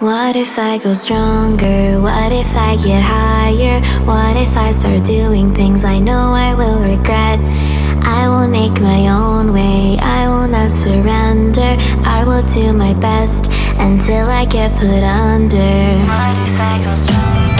What if I go stronger? What if I get higher? What if I start doing things I know I will regret? I will make my own way, I will not surrender. I will do my best until I get put under. What if I go stronger?